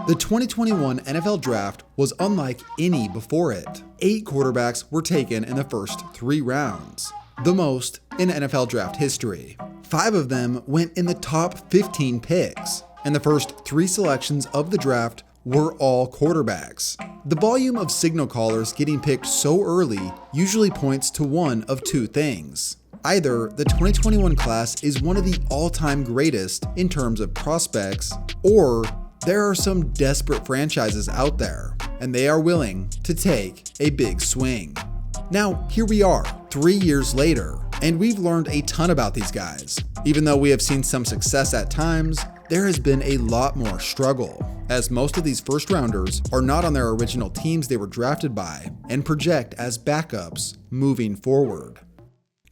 The 2021 NFL Draft was unlike any before it. 8 quarterbacks were taken in the first 3 rounds, the most in NFL Draft history. 5 of them went in the top 15 picks, and the first 3 selections of the draft were all quarterbacks. The volume of signal callers getting picked so early usually points to one of 2 things. Either the 2021 class is one of the all-time greatest in terms of prospects, or there are some desperate franchises out there, and they are willing to take a big swing. Now, here we are, 3 years later, and we've learned a ton about these guys. Even though we have seen some success at times, there has been a lot more struggle, as most of these first rounders are not on their original teams they were drafted by, and project as backups moving forward.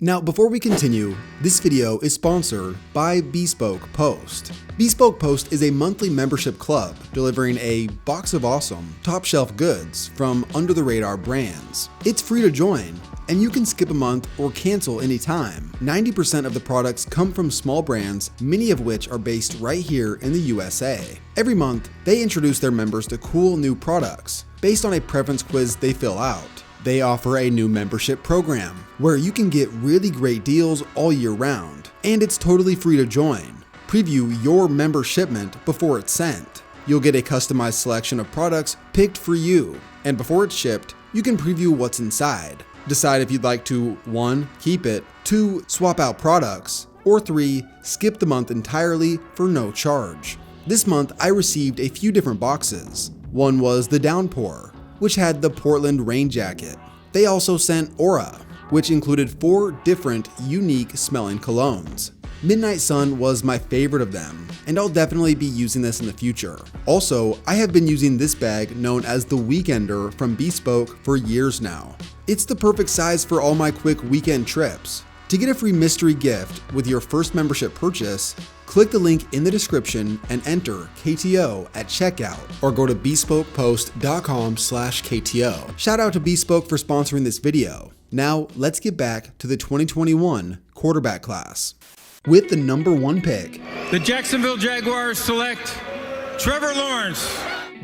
Now, before we continue, this video is sponsored by Bespoke Post. Bespoke Post is a monthly membership club delivering a box of awesome, top-shelf goods from under-the-radar brands. It's free to join, and you can skip a month or cancel anytime. 90% of the products come from small brands, many of which are based right here in the USA. Every month, they introduce their members to cool new products based on a preference quiz they fill out. They offer a new membership program where you can get really great deals all year round, and it's totally free to join. Preview your member shipment before it's sent. You'll get a customized selection of products picked for you, and before it's shipped, you can preview what's inside. Decide if you'd like to 1. Keep it, 2. Swap out products, or 3. Skip the month entirely for no charge. This month, I received a few different boxes. One was the Downpour, which had the Portland rain jacket. They also sent Aura, which included 4 different unique smelling colognes. Midnight Sun was my favorite of them, and I'll definitely be using this in the future. Also, I have been using this bag known as the Weekender from Bespoke for years now. It's the perfect size for all my quick weekend trips. To get a free mystery gift with your first membership purchase, click the link in the description and enter KTO at checkout, or go to bespokepost.com/KTO. Shout out to Bespoke for sponsoring this video. Now let's get back to the 2021 quarterback class. With the number 1 pick, the Jacksonville Jaguars select Trevor Lawrence.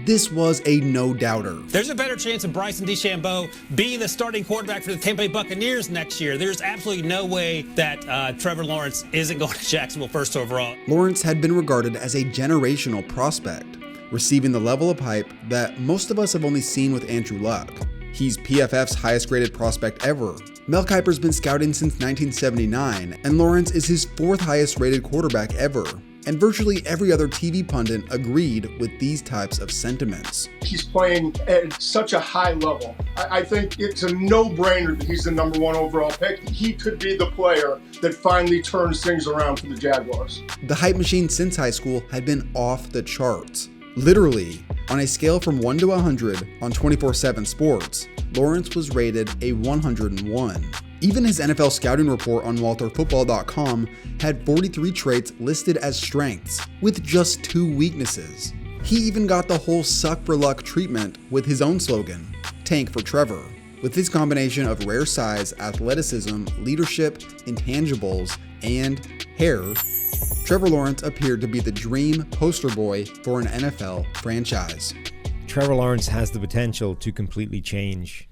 This was a no-doubter. There's a better chance of Bryson DeChambeau being the starting quarterback for the Tampa Bay Buccaneers next year. There's absolutely no way that Trevor Lawrence isn't going to Jacksonville first overall. Lawrence had been regarded as a generational prospect, receiving the level of hype that most of us have only seen with Andrew Luck. He's PFF's highest graded prospect ever. Mel Kiper's been scouting since 1979, and Lawrence is his 4th highest rated quarterback ever. And virtually every other TV pundit agreed with these types of sentiments. He's playing at such a high level. I think it's a no-brainer that he's the number 1 overall pick. He could be the player that finally turns things around for the Jaguars. The hype machine since high school had been off the charts. Literally, on a scale from 1 to 100 on 24/7 Sports, Lawrence was rated a 101. Even his NFL scouting report on WalterFootball.com had 43 traits listed as strengths, with just 2 weaknesses. He even got the whole suck for luck treatment with his own slogan, Tank for Trevor. With his combination of rare size, athleticism, leadership, intangibles, and hair, Trevor Lawrence appeared to be the dream poster boy for an NFL franchise. Trevor Lawrence has the potential to completely change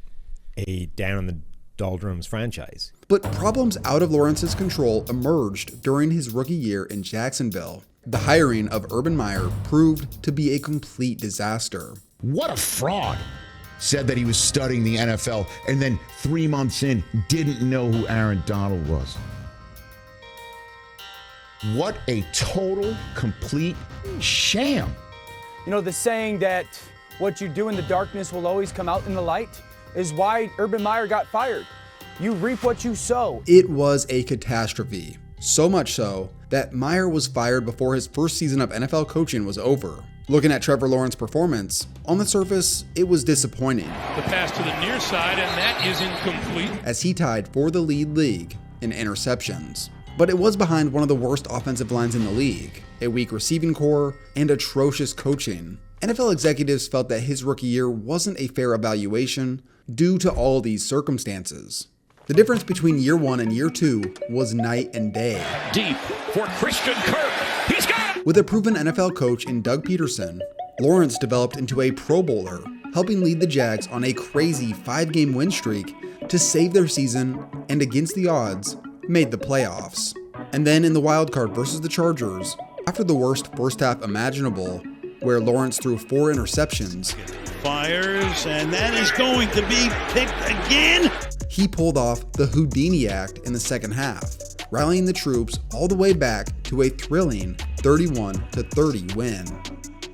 a down in the doldrums franchise. But problems out of Lawrence's control emerged during his rookie year in Jacksonville. The hiring of Urban Meyer proved to be a complete disaster. What a fraud. Said that he was studying the NFL and then 3 months in didn't know who Aaron Donald was. What a total, complete sham. You know, the saying that what you do in the darkness will always come out in the light is why Urban Meyer got fired. You reap what you sow. It was a catastrophe. So much so that Meyer was fired before his first season of NFL coaching was over. Looking at Trevor Lawrence's performance, on the surface, it was disappointing. The pass to the near side, and that is incomplete, as he tied for the lead league in interceptions. But it was behind one of the worst offensive lines in the league, a weak receiving core, and atrocious coaching. NFL executives felt that his rookie year wasn't a fair evaluation due to all these circumstances. The difference between year 1 and year 2 was night and day. Deep for Christian Kirk. He's got it! With a proven NFL coach in Doug Peterson, Lawrence developed into a Pro Bowler, helping lead the Jags on a crazy 5-game win streak to save their season and, against the odds, made the playoffs. And then in the wild card versus the Chargers, after the worst first half imaginable, where Lawrence threw 4 interceptions, fires, and that is going to be picked again. He pulled off the Houdini act in the second half, rallying the troops all the way back to a thrilling 31-30 win.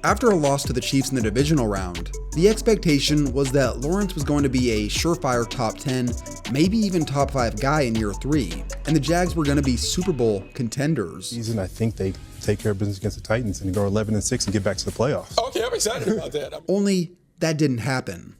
After a loss to the Chiefs in the divisional round, the expectation was that Lawrence was going to be a surefire top 10, maybe even top 5 guy in year 3, and the Jags were going to be Super Bowl contenders. I think they take care of business against the Titans and go 11-6 and get back to the playoffs. Okay, I'm excited about that. Only that didn't happen.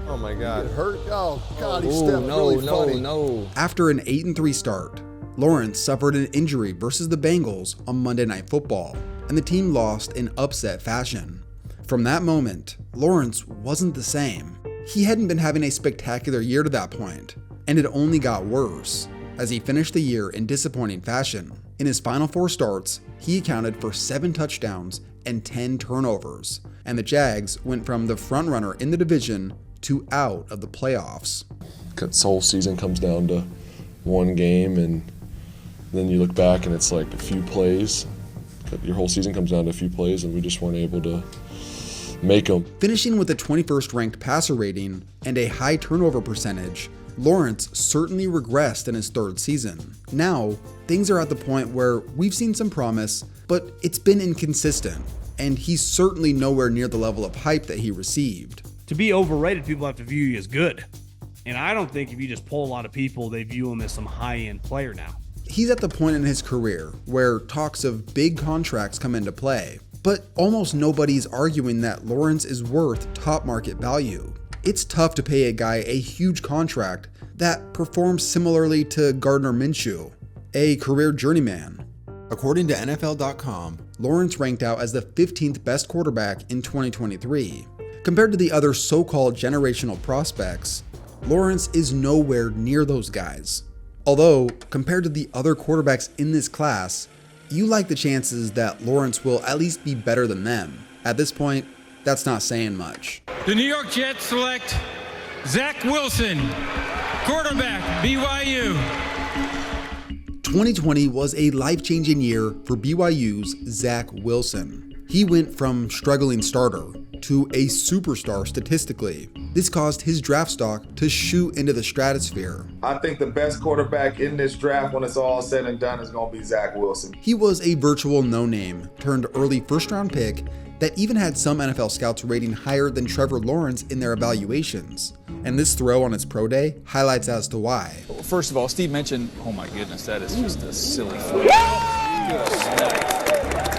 Oh my God. It hurt? Oh God, he stepped really funny. No. After an 8-3 start, Lawrence suffered an injury versus the Bengals on Monday Night Football, and the team lost in upset fashion. From that moment, Lawrence wasn't the same. He hadn't been having a spectacular year to that point, and it only got worse as he finished the year in disappointing fashion. In his final 4 starts, he accounted for 7 touchdowns and 10 turnovers, and the Jags went from the frontrunner in the division to out of the playoffs. This whole season comes down to one game, and then you look back and it's like a few plays. Your whole season comes down to a few plays, and we just weren't able to make them. Finishing with a 21st ranked passer rating and a high turnover percentage, Lawrence certainly regressed in his 3rd season. Now, things are at the point where we've seen some promise, but it's been inconsistent, and he's certainly nowhere near the level of hype that he received. To be overrated, people have to view you as good. And I don't think if you just poll a lot of people, they view him as some high-end player now. He's at the point in his career where talks of big contracts come into play, but almost nobody's arguing that Lawrence is worth top market value. It's tough to pay a guy a huge contract that performs similarly to Gardner Minshew, a career journeyman. According to NFL.com, Lawrence ranked out as the 15th best quarterback in 2023. Compared to the other so-called generational prospects, Lawrence is nowhere near those guys. Although, compared to the other quarterbacks in this class, you like the chances that Lawrence will at least be better than them. At this point, that's not saying much. The New York Jets select Zach Wilson, quarterback, BYU. 2020 was a life-changing year for BYU's Zach Wilson. He went from struggling starter to a superstar statistically. This caused his draft stock to shoot into the stratosphere. I think the best quarterback in this draft when it's all said and done is going to be Zach Wilson. He was a virtual no-name turned early first-round pick that even had some NFL scouts rating higher than Trevor Lawrence in their evaluations. And this throw on his pro day highlights as to why. First of all, Steve mentioned, oh my goodness, that is just a silly throw.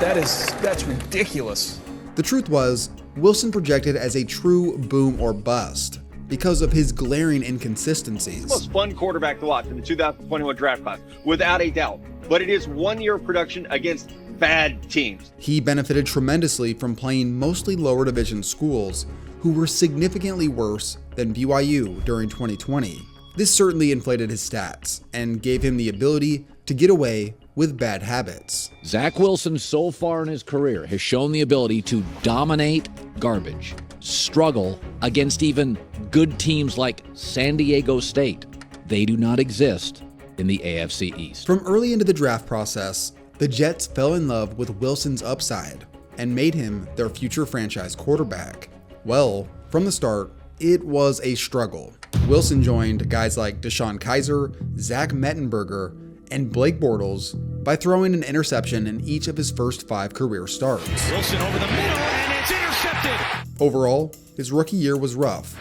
That's ridiculous. The truth was, Wilson projected as a true boom or bust because of his glaring inconsistencies. The most fun quarterback to watch in the 2021 draft class, without a doubt. But it is 1 year of production against bad teams. He benefited tremendously from playing mostly lower division schools who were significantly worse than BYU during 2020. This certainly inflated his stats and gave him the ability to get away with bad habits. Zach Wilson so far in his career has shown the ability to dominate garbage, struggle against even good teams like San Diego State. They do not exist in the AFC East. From early into the draft process, the Jets fell in love with Wilson's upside and made him their future franchise quarterback. Well, from the start, it was a struggle. Wilson joined guys like Deshaun Kaiser, Zach Mettenberger, and Blake Bortles by throwing an interception in each of his first 5 career starts. Wilson over the middle, and it's intercepted. Overall, his rookie year was rough,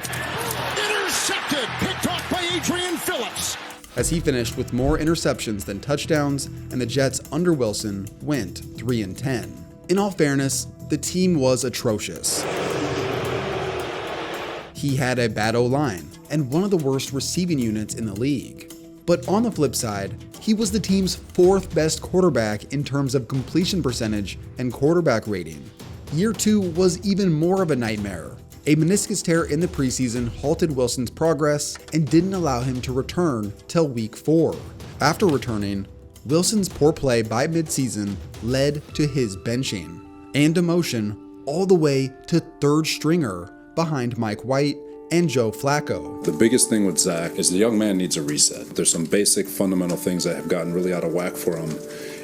Intercepted, picked off by Adrian Phillips. as he finished with more interceptions than touchdowns, and the Jets under Wilson went 3-10. In all fairness, the team was atrocious. He had a bad O-line and one of the worst receiving units in the league. But on the flip side, he was the team's 4th best quarterback in terms of completion percentage and quarterback rating. Year 2 was even more of a nightmare. A meniscus tear in the preseason halted Wilson's progress and didn't allow him to return till week 4. After returning, Wilson's poor play by midseason led to his benching and demotion all the way to third stringer behind Mike White and Joe Flacco. The biggest thing with Zach is the young man needs a reset. There's some basic fundamental things that have gotten really out of whack for him.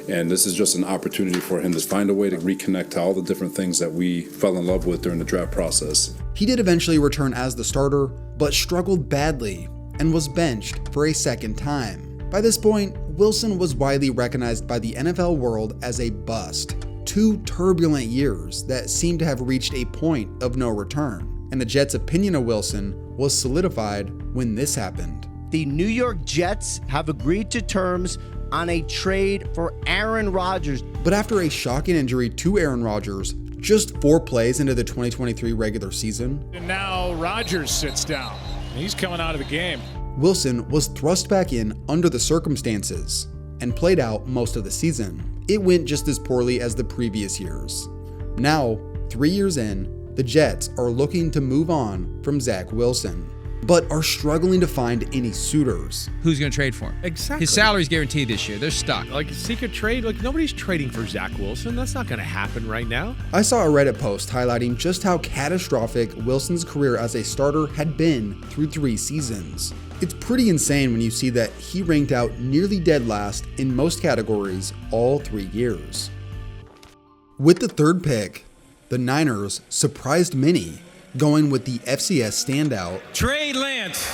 And this is just an opportunity for him to find a way to reconnect to all the different things that we fell in love with during the draft process. He did eventually return as the starter, but struggled badly and was benched for a second time. By this point, Wilson was widely recognized by the NFL world as a bust. 2 turbulent years that seemed to have reached a point of no return. And the Jets' opinion of Wilson was solidified when this happened. The New York Jets have agreed to terms on a trade for Aaron Rodgers. But after a shocking injury to Aaron Rodgers, just 4 plays into the 2023 regular season, and now Rodgers sits down. He's coming out of the game. Wilson was thrust back in under the circumstances and played out most of the season. It went just as poorly as the previous years. Now, 3 years in, the Jets are looking to move on from Zach Wilson, but are struggling to find any suitors. Who's going to trade for him? Exactly. His salary's guaranteed this year. They're stuck. Like a secret trade, like nobody's trading for Zach Wilson. That's not going to happen right now. I saw a Reddit post highlighting just how catastrophic Wilson's career as a starter had been through 3 seasons. It's pretty insane when you see that he ranked out nearly dead last in most categories all 3 years. With the 3rd pick, the Niners surprised many, going with the FCS standout, Trey Lance,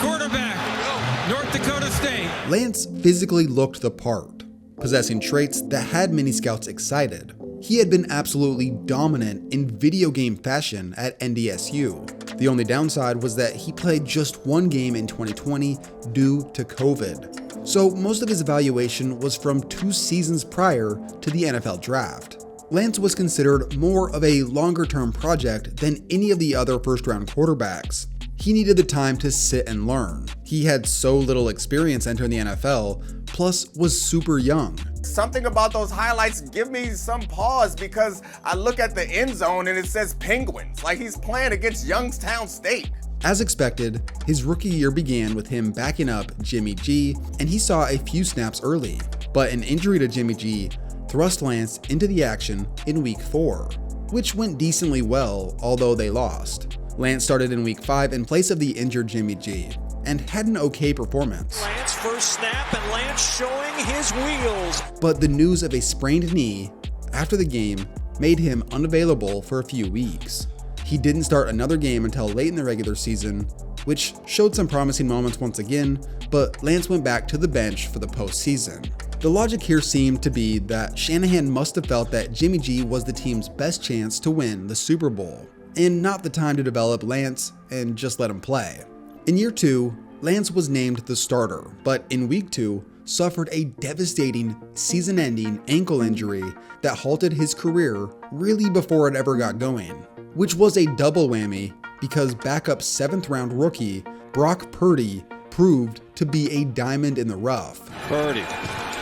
quarterback, North Dakota State. Lance physically looked the part, possessing traits that had many scouts excited. He had been absolutely dominant in video game fashion at NDSU. The only downside was that he played just 1 game in 2020 due to COVID. So most of his evaluation was from 2 seasons prior to the NFL draft. Lance was considered more of a longer-term project than any of the other first-round quarterbacks. He needed the time to sit and learn. He had so little experience entering the NFL, plus was super young. Something about those highlights give me some pause because I look at the end zone and it says Penguins, like he's playing against Youngstown State. As expected, his rookie year began with him backing up Jimmy G, and he saw a few snaps early, but an injury to Jimmy G thrust Lance into the action in week 4, which went decently well, although they lost. Lance started in week 5 in place of the injured Jimmy G, and had an okay performance. Lance first snap, and Lance showing his wheels. But the news of a sprained knee after the game made him unavailable for a few weeks. He didn't start another game until late in the regular season, which showed some promising moments once again, but Lance went back to the bench for the postseason. The logic here seemed to be that Shanahan must have felt that Jimmy G was the team's best chance to win the Super Bowl, and not the time to develop Lance and just let him play. In year 2, Lance was named the starter, but in week 2, suffered a devastating season-ending ankle injury that halted his career really before it ever got going, which was a double whammy because backup 7th-round rookie Brock Purdy proved to be a diamond in the rough. Purdy,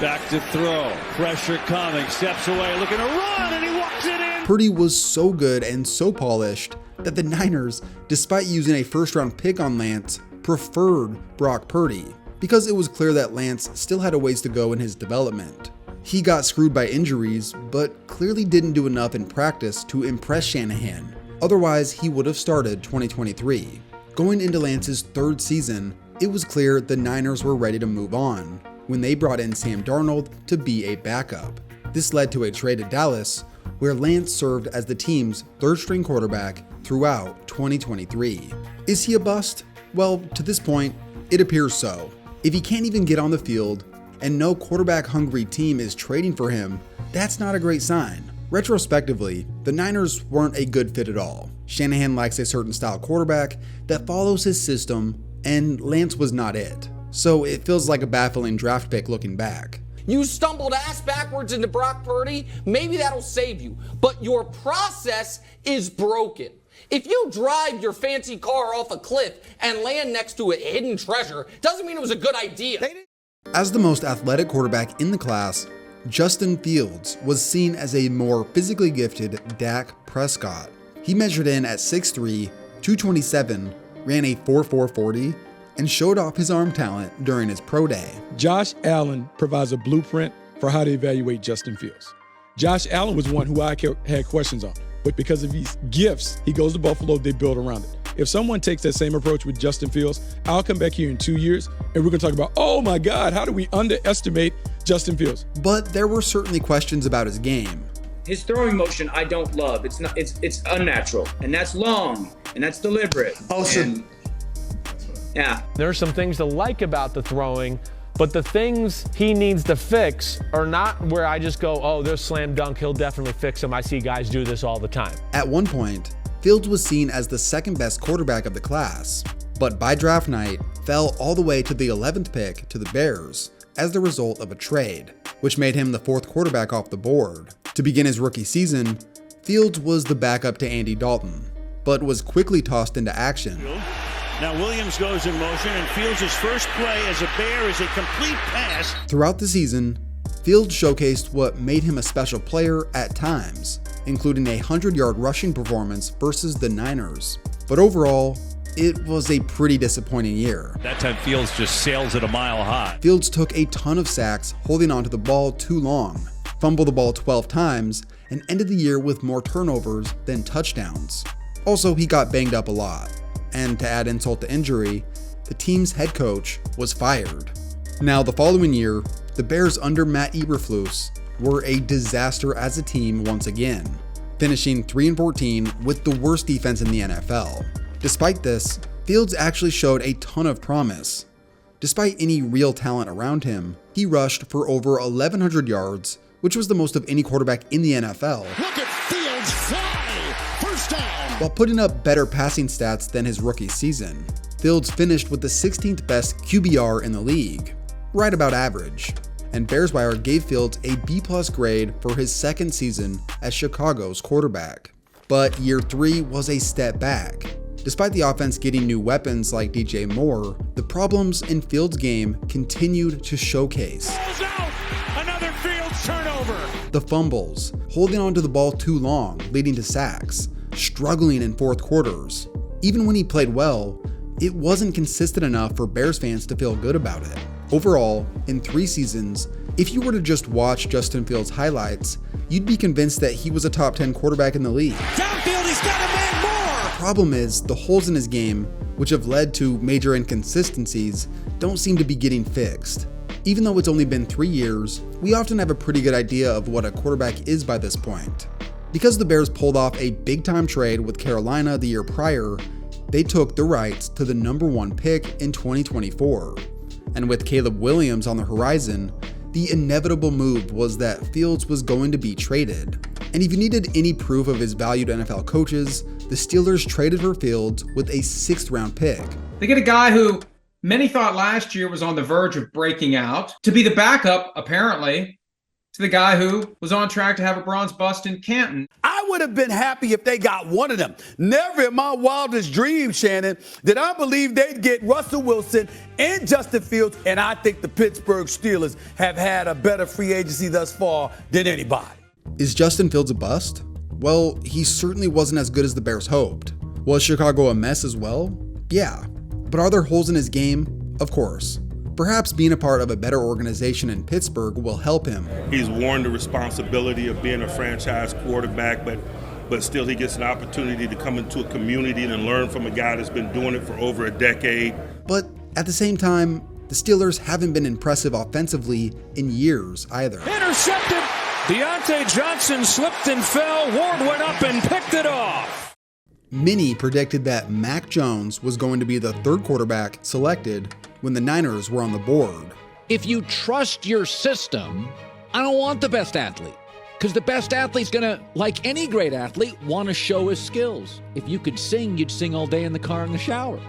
back to throw, pressure coming, steps away, looking to run, and he walks it in. Purdy was so good and so polished that the Niners, despite using a first-round pick on Lance, preferred Brock Purdy because it was clear that Lance still had a ways to go in his development. He got screwed by injuries, but clearly didn't do enough in practice to impress Shanahan. Otherwise, he would have started 2023. Going into Lance's 3rd season, it was clear the Niners were ready to move on when they brought in Sam Darnold to be a backup. This led to a trade to Dallas, where Lance served as the team's 3rd-string quarterback throughout 2023. Is he a bust? Well, to this point, it appears so. If he can't even get on the field, and no quarterback-hungry team is trading for him, that's not a great sign. Retrospectively, the Niners weren't a good fit at all. Shanahan likes a certain style quarterback that follows his system, and Lance was not it. So it feels like a baffling draft pick looking back. You stumbled ass backwards into Brock Purdy, maybe that'll save you, but your process is broken. If you drive your fancy car off a cliff and land next to a hidden treasure, doesn't mean it was a good idea. As the most athletic quarterback in the class, Justin Fields was seen as a more physically gifted Dak Prescott. He measured in at 6'3", 227, ran a 4.4 40, and showed off his arm talent during his pro day. Josh Allen provides a blueprint for how to evaluate Justin Fields. Josh Allen was one who I had questions on. but because of his gifts, he goes to Buffalo, they build around it. If someone takes that same approach with Justin Fields, I'll come back here in 2 years and we're going to talk about, oh my God, how do we underestimate Justin Fields? But there were certainly questions about his game. His throwing motion, I don't love. It's unnatural, and that's long, and that's deliberate. Yeah. There are some things to like about the throwing, but the things he needs to fix are not where I just go, oh, there's slam dunk, he'll definitely fix them. I see guys do this all the time. At one point, Fields was seen as the second best quarterback of the class, but by draft night, fell all the way to the 11th pick to the Bears as the result of a trade, which made him the fourth quarterback off the board. To begin his rookie season, Fields was the backup to Andy Dalton, but was quickly tossed into action. Now Williams goes in motion, and Fields' first play as a Bear is a complete pass. Throughout the season, Fields showcased what made him a special player at times, including a 100-yard rushing performance versus the Niners. But overall, it was a pretty disappointing year. That time Fields just sails it a mile high. Fields took a ton of sacks holding onto the ball too long, fumbled the ball 12 times, and ended the year with more turnovers than touchdowns. Also, he got banged up a lot. And to add insult to injury, the team's head coach was fired. Now, the following year, the Bears under Matt Eberflus were a disaster as a team once again, finishing 3-14 with the worst defense in the NFL. Despite this, Fields actually showed a ton of promise. Despite any real talent around him, he rushed for over 1,100 yards, which was the most of any quarterback in the NFL. Look at Fields fly! First down! While putting up better passing stats than his rookie season. Fields finished with the 16th best QBR in the league, right about average, and Bears Wire gave Fields a B+ grade for his second season as Chicago's quarterback. But year 3 was a step back. Despite the offense getting new weapons like DJ Moore, the problems in Fields' game continued to showcase. Another Fields turnover. The fumbles, holding onto the ball too long, leading to sacks, struggling in fourth quarters. Even when he played well, it wasn't consistent enough for Bears fans to feel good about it. Overall, in 3 seasons, if you were to just watch Justin Fields' highlights, you'd be convinced that he was a top 10 quarterback in the league. Downfield, he's got a man more! The problem is, the holes in his game, which have led to major inconsistencies, don't seem to be getting fixed. Even though it's only been 3 years, we often have a pretty good idea of what a quarterback is by this point. Because the Bears pulled off a big-time trade with Carolina the year prior, they took the rights to the number 1 pick in 2024. And with Caleb Williams on the horizon, the inevitable move was that Fields was going to be traded. And if you needed any proof of his value to NFL coaches, the Steelers traded for Fields with a 6th-round pick. They get a guy who many thought last year was on the verge of breaking out to be the backup, apparently, to the guy who was on track to have a bronze bust in Canton. I would have been happy if they got one of them. Never in my wildest dreams, Shannon, did I believe they'd get Russell Wilson and Justin Fields, and I think the Pittsburgh Steelers have had a better free agency thus far than anybody. Is Justin Fields a bust? Well, he certainly wasn't as good as the Bears hoped. Was Chicago a mess as well? Yeah. But are there holes in his game? Of course. Perhaps being a part of a better organization in Pittsburgh will help him. He's worn the responsibility of being a franchise quarterback, but still he gets an opportunity to come into a community and learn from a guy that's been doing it for over a decade. But at the same time, the Steelers haven't been impressive offensively in years either. Intercepted! Deontay Johnson slipped and fell. Ward went up and picked it off. Many predicted that Mac Jones was going to be the 3rd quarterback selected when the Niners were on the board. If you trust your system, I don't want the best athlete. Because the best athlete's gonna, like any great athlete, want to show his skills. If you could sing, you'd sing all day in the car in the shower.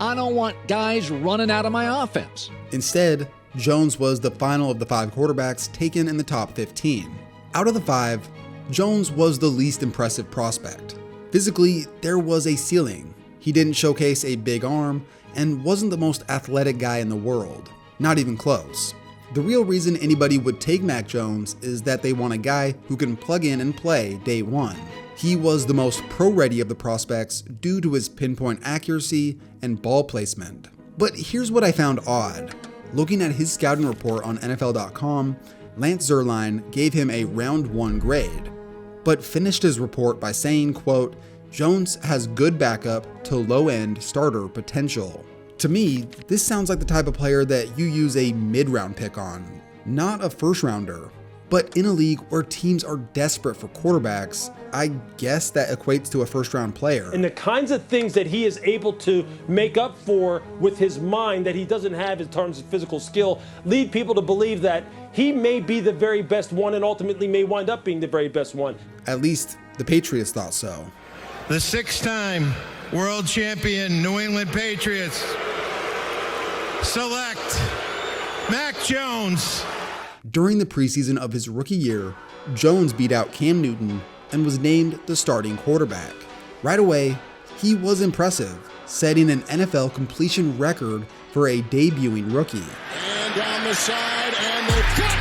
I don't want guys running out of my offense. Instead, Jones was the final of the 5 quarterbacks taken in the top 15. Out of the 5, Jones was the least impressive prospect. Physically, there was a ceiling. He didn't showcase a big arm and wasn't the most athletic guy in the world. Not even close. The real reason anybody would take Mac Jones is that they want a guy who can plug in and play day one. He was the most pro-ready of the prospects due to his pinpoint accuracy and ball placement. But here's what I found odd. Looking at his scouting report on NFL.com, Lance Zierlein gave him a round 1 grade. but finished his report by saying, quote, "Jones has good backup to low-end starter potential." To me, this sounds like the type of player that you use a mid-round pick on, not a first-rounder. But in a league where teams are desperate for quarterbacks, I guess that equates to a first-round player. And the kinds of things that he is able to make up for with his mind that he doesn't have in terms of physical skill lead people to believe that he may be the very best one and ultimately may wind up being the very best one. At least the Patriots thought so. The 6-time world champion New England Patriots select Mac Jones. During the preseason of his rookie year, Jones beat out Cam Newton and was named the starting quarterback. Right away, he was impressive, setting an NFL completion record for a debuting rookie. And down the side, and they've got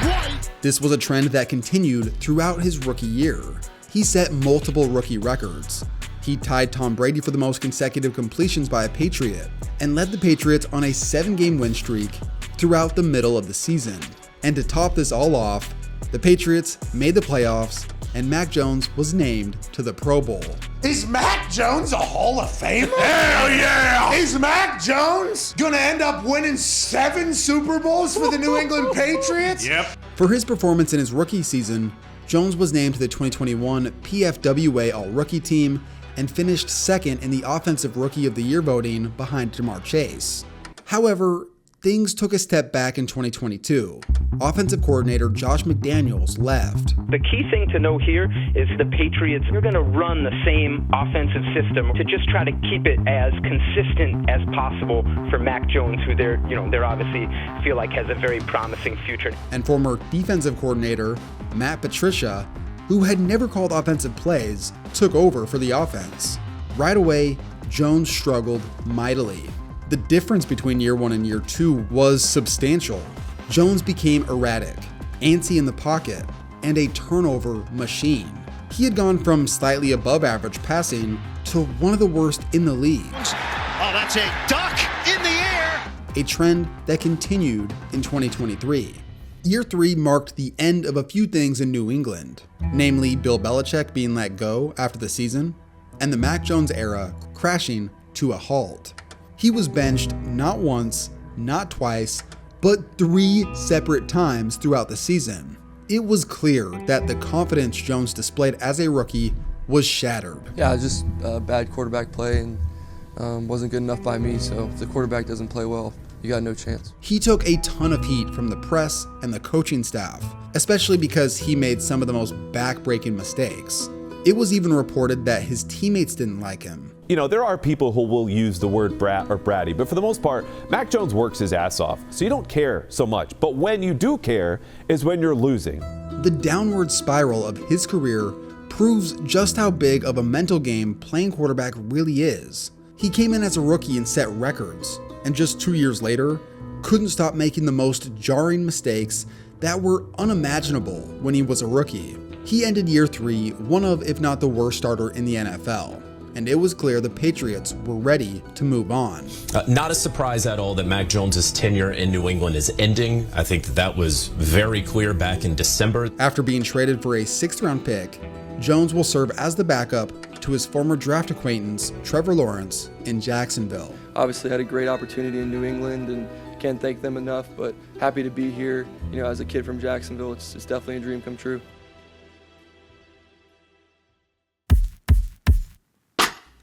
White. This was a trend that continued throughout his rookie year. He set multiple rookie records. He tied Tom Brady for the most consecutive completions by a Patriot and led the Patriots on a 7-game win streak throughout the middle of the season. And to top this all off, the Patriots made the playoffs and Mac Jones was named to the Pro Bowl. Is Mac Jones a Hall of Famer? Hell yeah! Is Mac Jones gonna end up winning 7 Super Bowls for the New England Patriots? Yep. For his performance in his rookie season, Jones was named to the 2021 PFWA All-Rookie team and finished second in the Offensive Rookie of the Year voting behind Jamar Chase. However, things took a step back in 2022. Offensive coordinator Josh McDaniels left. The key thing to know here is the Patriots are going to run the same offensive system to just try to keep it as consistent as possible for Mac Jones, who they're obviously feel like has a very promising future. And former defensive coordinator Matt Patricia, who had never called offensive plays, took over for the offense. Right away, Jones struggled mightily. The difference between year 1 and year 2 was substantial. Jones became erratic, antsy in the pocket, and a turnover machine. He had gone from slightly above average passing to one of the worst in the league. Oh, that's a duck in the air! A trend that continued in 2023. Year 3 marked the end of a few things in New England, namely Bill Belichick being let go after the season, and the Mac Jones era crashing to a halt. He was benched not once, not twice, but 3 separate times throughout the season. It was clear that the confidence Jones displayed as a rookie was shattered. Yeah, just bad quarterback play and wasn't good enough by me, so if the quarterback doesn't play well, you got no chance. He took a ton of heat from the press and the coaching staff, especially because he made some of the most back-breaking mistakes. It was even reported that his teammates didn't like him. You know, there are people who will use the word brat or bratty, but for the most part, Mac Jones works his ass off, so you don't care so much. But when you do care is when you're losing. The downward spiral of his career proves just how big of a mental game playing quarterback really is. He came in as a rookie and set records, and just 2 years later, couldn't stop making the most jarring mistakes that were unimaginable when he was a rookie. He ended year 3 one of, if not the worst starter in the NFL. And it was clear the Patriots were ready to move on. Not a surprise at all that Mac Jones' tenure in New England is ending. I think that was very clear back in December. After being traded for a 6th-round pick, Jones will serve as the backup to his former draft acquaintance, Trevor Lawrence, in Jacksonville. Obviously had a great opportunity in New England and can't thank them enough, but happy to be here. You know, as a kid from Jacksonville, it's definitely a dream come true.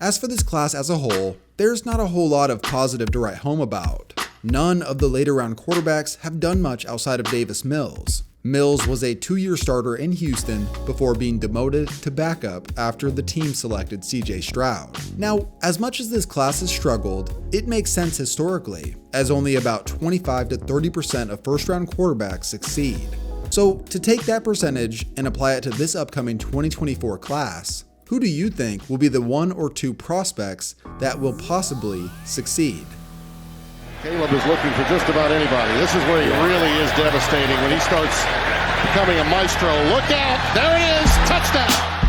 As for this class as a whole, there's not a whole lot of positive to write home about. None of the later round quarterbacks have done much outside of Davis Mills. Mills was a 2-year starter in Houston before being demoted to backup after the team selected CJ Stroud. Now, as much as this class has struggled, it makes sense historically, as only about 25 to 30% of first-round quarterbacks succeed. So, to take that percentage and apply it to this upcoming 2024 class, who do you think will be the 1 or 2 prospects that will possibly succeed? Caleb is looking for just about anybody. This is where he really is devastating when he starts becoming a maestro. Look out! There it is! Touchdown!